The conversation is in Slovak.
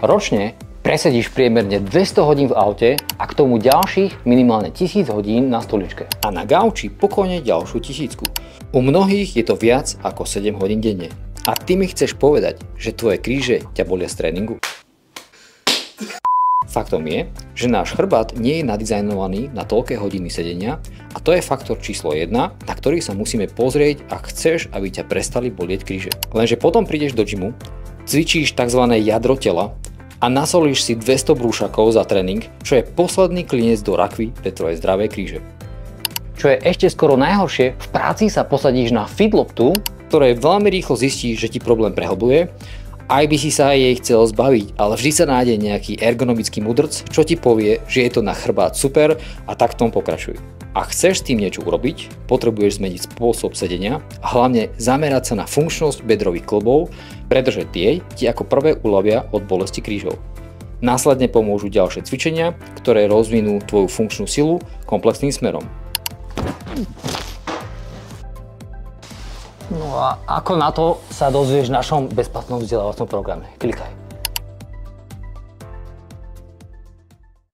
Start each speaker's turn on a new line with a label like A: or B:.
A: Ročne presedíš priemerne 200 hodín v aute a k tomu ďalších minimálne 1000 hodín na stoličke. A na gauči pokojne ďalšiu 1000. U mnohých je to viac ako 7 hodín denne. A ty mi chceš povedať, že tvoje kríže ťa bolia z tréningu? Faktom je, že náš chrbát nie je nadizajnovaný na toľké hodiny sedenia a to je faktor číslo 1, na ktorý sa musíme pozrieť, ak chceš, aby ťa prestali bolieť kríže. Lenže potom prídeš do gymu, cvičíš tzv. Jadro tela a nasolíš si 200 brúšakov za tréning, čo je posledný klinec do rakvy pre tvoje zdravé kríže. Čo je ešte skoro najhoršie, v práci sa posadíš na fitloptu, ktoré veľmi rýchlo zistí, že ti problém prehlbuje. Aj by si sa jej chcel zbaviť, ale vždy sa nájde nejaký ergonomický mudrc, čo ti povie, že je to na chrbát super a tak v tom pokračuj. Ak chceš s tým niečo urobiť, potrebuješ zmeniť spôsob sedenia a hlavne zamerať sa na funkčnosť bedrových kĺbov, pretože tie ti ako prvé uľavia od bolesti krížov. Následne pomôžu ďalšie cvičenia, ktoré rozvinú tvoju funkčnú silu komplexným smerom. No a ako na to sa dozvieš v našom bezplatnom vzdelávacom programe? Klikaj.